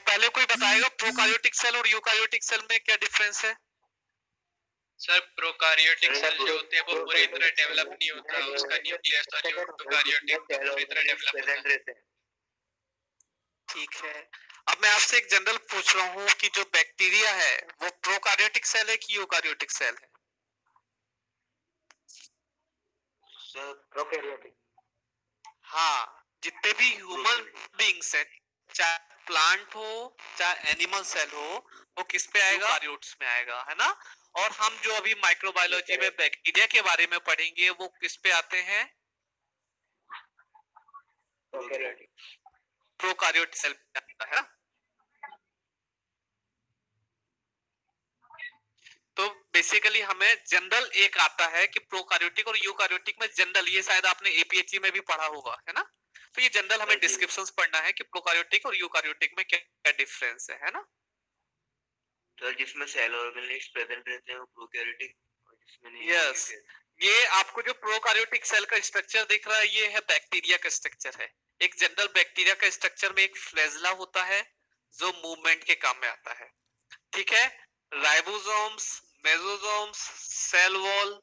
पहले कोई बताएगा प्रोकार्योटिक सेल और यूकार्योटिक सेल में क्या डिफरेंस है? सर प्रोकार्योटिक सेल जो होते हैं वो पूरी तरह डेवलप नहीं होता, उसका न्यूक्लियस, और जो यूकार्योटिक पूरी तरह डेवलप होता है। ठीक है, अब मैं आपसे एक जनरल पूछ रहा हूँ कि जो बैक्टीरिया है वो प्रोकार्योटिक सेल है कि यूकार्योटिक सेल है? प्रोकैरियोटिक। हाँ, जितने भी ह्यूमन बीइंग्स है, चाहे प्लांट हो चाहे एनिमल सेल हो, वो किस पे आएगा? यूकार्योट्स में आएगा, है ना। और हम जो अभी माइक्रोबायोलॉजी में बैक्टीरिया के बारे में पढ़ेंगे वो किस पे आते हैं? प्रोकार्योट सेल पे आता है। तो बेसिकली हमें जनरल एक आता है कि प्रोकार्योटिक और यूकार्योटिक में जनरल, ये शायद आपने एपीएचई में भी पढ़ा होगा, है ना। तो ये जनरल हमें डिस्क्रिप्शंस पढ़ना है कि प्रोकार्योटिक और यूकार्योटिक में क्या क्या डिफरेंस है ना। तो जिसमें सेल ऑर्गेनेल्स प्रेजेंट रहते हैं वो प्रोकैरियोटिक, और जिसमें नहीं। यस, ये आपको जो प्रोकार्योटिक सेल का स्ट्रक्चर दिख रहा है ये है बैक्टीरिया का स्ट्रक्चर है। एक जनरल बैक्टीरिया का स्ट्रक्चर में एक फ्लैजेला होता है जो मूवमेंट के काम में आता है, ठीक है। Ribosomes, mesosomes, cell wall,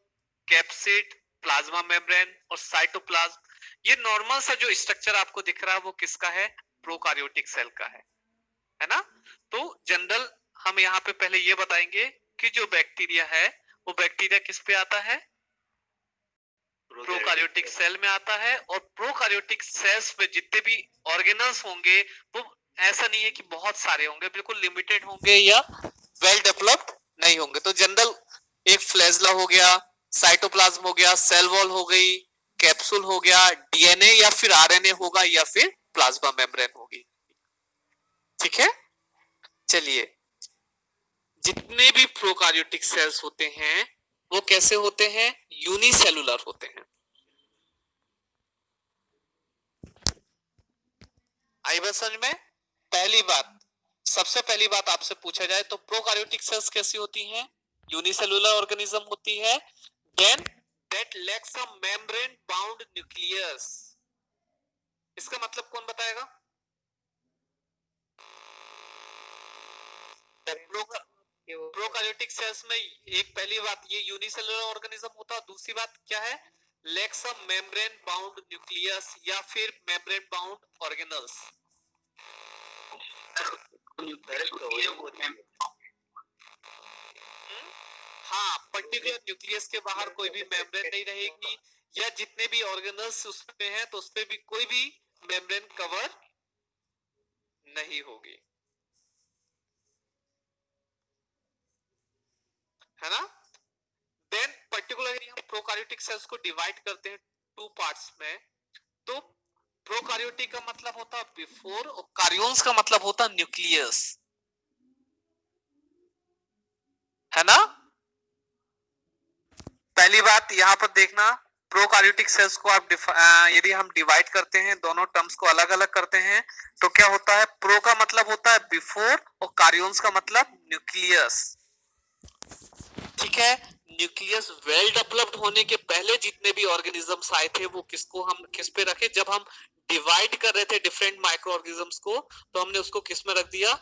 capsid, plasma membrane और साइटोप्लाज्म, ये नॉर्मल सा जो स्ट्रक्चर आपको दिख रहा है वो किसका है? प्रोकार्योटिक सेल का है ना। तो जनरल हम यहाँ पे पहले ये बताएंगे कि जो बैक्टीरिया है वो बैक्टीरिया किस पे आता है? प्रोकार्योटिक सेल में आता है। और प्रोकार्योटिक सेल्स में जितने भी ऑर्गेनल्स होंगे वो ऐसा नहीं है कि बहुत सारे होंगे, बिल्कुल लिमिटेड होंगे या वेल डेवलप्ड नहीं होंगे। तो जनरल एक फ्लैजेला हो गया, साइटोप्लाज्म हो गया, सेल वॉल हो गई, कैप्सूल हो गया, डीएनए या फिर आरएनए होगा या फिर प्लाज्मा मेम्ब्रेन होगी, ठीक है। चलिए, जितने भी प्रोकार्योटिक सेल्स होते हैं वो कैसे होते हैं? यूनिसेलुलर होते हैं। आई बात समझ में? पहली बात, सबसे पहली बात आपसे पूछा जाए तो प्रोकार्योटिक सेल्स कैसी होती हैं? यूनिसेलुलर ऑर्गेनिज्म होती है। Then that lacks a membrane bound nucleus. इसका मतलब कौन बताएगा? प्रोकार्योटिक सेल्स में एक पहली बात ये यूनिसेलुलर ऑर्गेनिज्म होता है, दूसरी बात क्या है? Lakhs a membrane bound nucleus या फिर मेम्ब्रेन बाउंड ऑर्गेनल्स। हाँ, पर्टिकुलर न्यूक्लियस के बाहर कोई भी मेम्ब्रेन नहीं रहेगी, या जितने भी ऑर्गेनल्स उसमें हैं तो उसपे भी कोई भी मेम्ब्रेन कवर नहीं होगी, है ना। देन पर्टिकुलरली हम प्रोकार्योटिक सेल्स को डिवाइड करते हैं टू पार्ट्स में। तो प्रोकार्योटिक का मतलब होता है बिफोर और कार्योन्स का मतलब होता है न्यूक्लियस, है ना। पहली बात यहां पर देखना, प्रोकार्योटिक सेल्स को आप यदि हम डिवाइड करते हैं, दोनों टर्म्स को अलग अलग करते हैं, तो क्या होता है? प्रो का मतलब होता है बिफोर और कार्योन्स का मतलब न्यूक्लियस, ठीक है। न्यूक्लियस वेल डेवलप्ड होने के पहले जितने भी ऑर्गेनिजम्स आए थे वो किसको हम किस पे रखे? जब हम डिवाइड कर रहे थे डिफरेंट माइक्रो ऑर्गेनिजम्स को तो हमने उसको किस में रख दिया?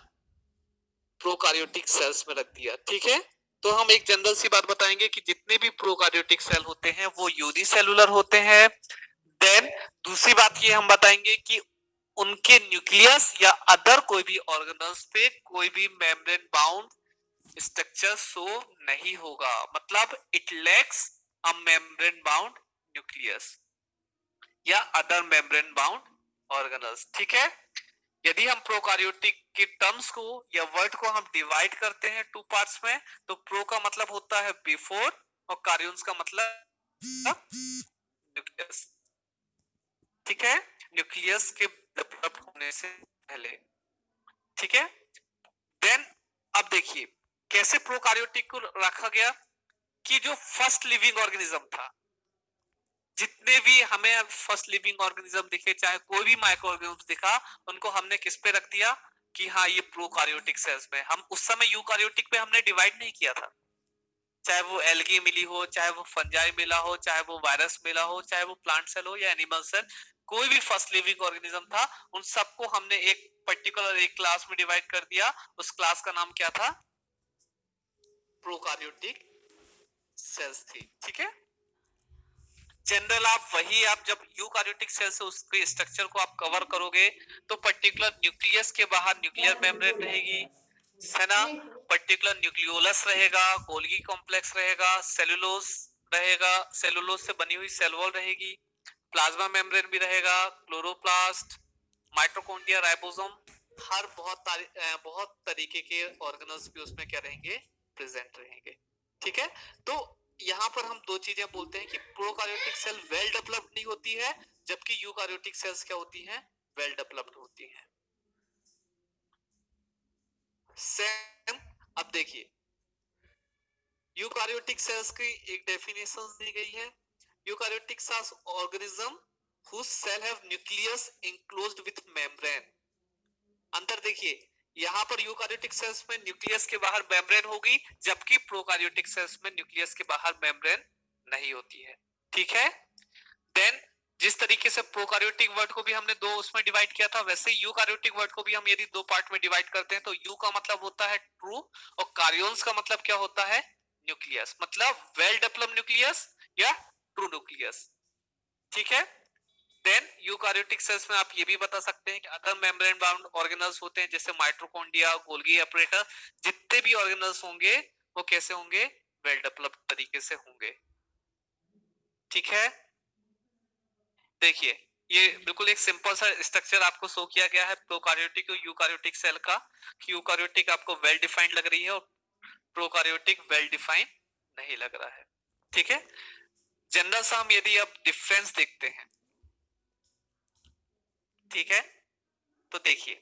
प्रोकार्योटिक सेल्स में रख दिया, ठीक है। तो हम एक जनरल सी बात बताएंगे कि जितने भी प्रोकार्योटिक सेल होते हैं वो यूनिसेलुलर होते हैं। देन दूसरी बात ये हम बताएंगे कि उनके न्यूक्लियस या अदर कोई भी ऑर्गेनल्स पे कोई भी मेम्ब्रेन बाउंड स्ट्रक्चर शो नहीं होगा, मतलब it lacks a membrane bound nucleus या अदर मेम्ब्रेन बाउंड ऑर्गेनल्स, ठीक है। यदि हम प्रोकार्योटिक के टर्म्स को या वर्ड को हम डिवाइड करते हैं टू पार्ट्स में, तो प्रो का मतलब होता है बिफोर और कार्योन्स का मतलब न्यूक्लियस, ठीक है। न्यूक्लियस के डेवलप होने से पहले, ठीक है। देन अब देखिए कैसे प्रोकार्योटिक को रखा गया कि जो फर्स्ट लिविंग ऑर्गेनिज्म था, जितने भी हमें फर्स्ट लिविंग ऑर्गेनिज्म दिखे, चाहे कोई भी माइक्रो ऑर्गेनिज्म दिखा, उनको हमने किस पे रख दिया कि हाँ ये प्रोकार्योटिक सेल्स में। हम उस समय यूकार्योटिक पे हमने डिवाइड नहीं किया था, चाहे वो एल्गी मिली हो, चाहे वो फंजाई मिला हो, चाहे वो वायरस मिला हो, चाहे वो प्लांट सेल हो या एनिमल सेल, कोई भी फर्स्ट लिविंग ऑर्गेनिज्म था, उन सबको हमने एक पर्टिकुलर एक क्लास में डिवाइड कर दिया। उस क्लास का नाम क्या था? प्रोकार्योटिक सेल्स थी। ठीक है, जनरल आप जब यूकार्योटिक सेल से उसके स्ट्रक्चर को आप कवर करोगे तो पर्टिकुलर न्यूक्लियस के बाहर न्यूक्लियर मेम्ब्रेन रहेगी, है ना, पर्टिकुलर न्यूक्लियोलस रहेगा, गोल्गी कॉम्प्लेक्स रहेगा, सेलुलोज रहेगा, सेलुलोज से बनी हुई सेल वॉल रहेगी, प्लाज्मा मेम्ब्रेन भी रहेगा, क्लोरोप्लास्ट, माइटोकॉन्ड्रिया, राइबोसोम, हर बहुत तरीके के ऑर्गेनल्स भी उसमें क्या रहेंगे? प्रेजेंट रहेंगे। ठीक है, तो यहाँ पर हम दो चीजें बोलते हैं कि प्रोकार्योटिक सेल वेल डेवलप्ड नहीं होती है, जबकि यूकार्योटिक सेल्स क्या होती हैं? वेल डेवलप्ड होती हैं। सेम, अब देखिए यूकार्योटिक सेल्स की एक डेफिनेशन दी गई है। Eukaryotic cells organism whose cell have nucleus enclosed with membrane। अंतर देखिए, यहाँ पर यूकार्योटिक सेल्स में न्यूक्लियस के बाहर मेम्ब्रेन होगी, जबकि प्रोकार्योटिक सेल्स में न्यूक्लियस के बाहर मेम्ब्रेन नहीं होती है। ठीक है, देन जिस तरीके से प्रोकार्योटिक वर्ड को भी हमने दो उसमें डिवाइड किया था, वैसे यूकार्योटिक वर्ड को भी हम यदि दो पार्ट में डिवाइड करते हैं तो यू का मतलब होता है ट्रू और कार्योन्स का मतलब क्या होता है? न्यूक्लियस, मतलब वेल डेवलप्ड न्यूक्लियस या ट्रू न्यूक्लियस। ठीक है, देन यूकार्योटिक सेल्स में आप ये भी बता सकते हैं कि अदर मेम्ब्रेन बाउंड ऑर्गेनल्स होते हैं जैसे माइटोकॉन्ड्रिया, गोल्गी एपरेटस, जितने भी ऑर्गेनल्स होंगे वो कैसे होंगे? वेल डेवलप्ड तरीके से होंगे। ठीक है, देखिए ये बिल्कुल एक सिंपल सा स्ट्रक्चर आपको शो किया गया है प्रोकार्योटिक और यूकार्योटिक सेल का, कि यूकार्योटिक आपको वेल डिफाइंड लग रही है और प्रोकार्योटिक वेल डिफाइंड नहीं लग रहा है। ठीक है, जनरल सा हम यदि अब डिफरेंस देखते हैं, ठीक है, तो देखिए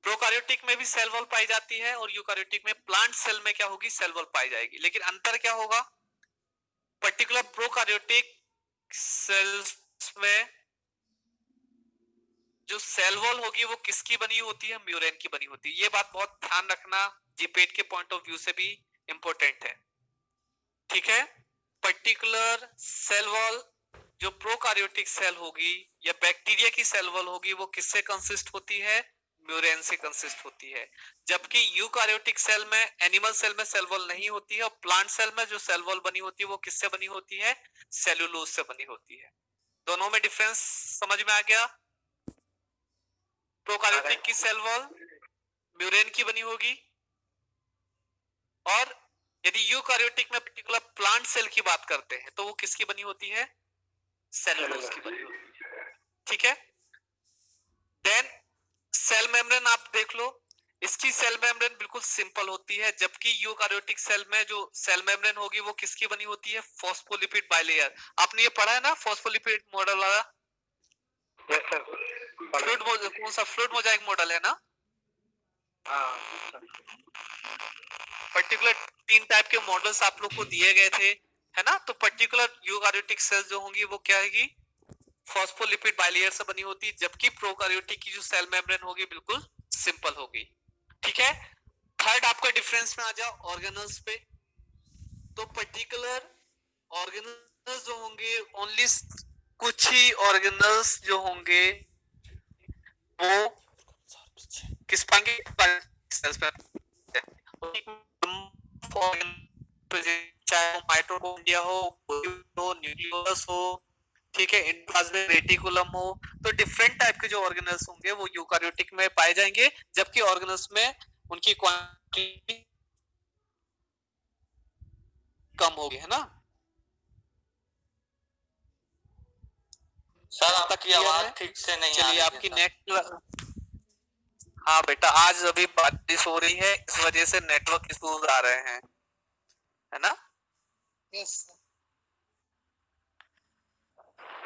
प्रोकार्योटिक में भी सेल वॉल पाई जाती है और यूकार्योटिक में प्लांट सेल में क्या होगी? सेल वॉल पाई जाएगी, लेकिन अंतर क्या होगा? पर्टिकुलर प्रोकार्योटिक सेल्स में जो सेल वॉल होगी वो किसकी बनी होती है? म्यूरेन की बनी होती है। ये बात बहुत ध्यान रखना, जीपेट के पॉइंट ऑफ व्यू से भी इंपॉर्टेंट है। ठीक है, पर्टिकुलर सेल वॉल जो प्रोकार्योटिक सेल होगी या बैक्टीरिया की सेल वॉल होगी वो किससे कंसिस्ट होती है? म्यूरेन से कंसिस्ट होती है। जबकि यूकार्योटिक सेल में, एनिमल सेल में सेल वॉल नहीं होती है और प्लांट सेल में जो सेल वॉल बनी होती है वो किससे बनी होती है? सेलुलोज से बनी होती है। दोनों में डिफरेंस समझ में आ गया? प्रोकार्योटिक की सेल वॉल म्यूरेन की बनी होगी और यदि यूकार्योटिक में पर्टिकुलर प्लांट सेल की बात करते हैं तो वो किसकी बनी होती है? सेलुलोज की बनी होती है। ठीक है, देन सेल मेम्ब्रेन आप देख लो, इसकी सेल मेम्ब्रेन बिल्कुल सिंपल होती है, जबकि यूकार्योटिक सेल में जो सेल मेम्ब्रेन होगी वो किसकी बनी होती है? Phospholipid bilayer. आपने ये पढ़ा है ना फॉस्फोलिपिड मॉडल वाला? यस सर, फ्लूइड, कौन सा फ्लूइड मोजाइक मॉडल है ना? पर्टिकुलर 3 टाइप के मॉडल्स आप लोग को दिए गए थे, है ना? तो पर्टिकुलर यूकार्योटिक सेल्स जो होंगी वो क्या होगी? फॉस्फोलिपिड बाइलेयर से बनी होती, जबकि प्रोकार्योटिक की जो सेल मेम्ब्रेन होगी बिल्कुल सिंपल होगी। ठीक है, थर्ड आपका डिफरेंस में आ जाओ ऑर्गेनल्स पे। तो पर्टिकुलर ऑर्गेनल्स जो होंगे, ओनली कुछ ही ऑर्गेनल्स जो होंगे वो किस पाएंगे? सेल्स पे, चाहे वो माइटोकॉन्ड्रिया हो, न्यूक्लियस हो, ठीक है, एंडोप्लाज्मिक रेटिकुलम हो, तो डिफरेंट टाइप के जो ऑर्गेनल्स होंगे वो यूकार्योटिक में पाए जाएंगे, जबकि ऑर्गेनल्स में उनकी क्वांटिटी कम होगी, है ना? सर आपकी आवाज ठीक से नहीं आ रही चलिए है आपकी सर। नेट, हाँ बेटा आज अभी बारिश हो रही है इस वजह से नेटवर्क इश्यूज आ रहे हैं, है ना? यस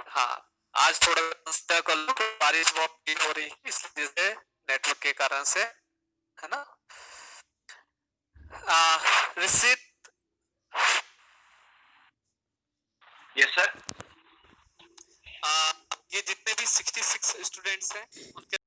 हाँ, आज थोड़ा कल बारिश बहुत तेज हो रही है इस वजह से नेटवर्क के कारण से, है ना? ऋषित, यस सर, ये जितने भी 66 स्टूडेंट्स हैं उनके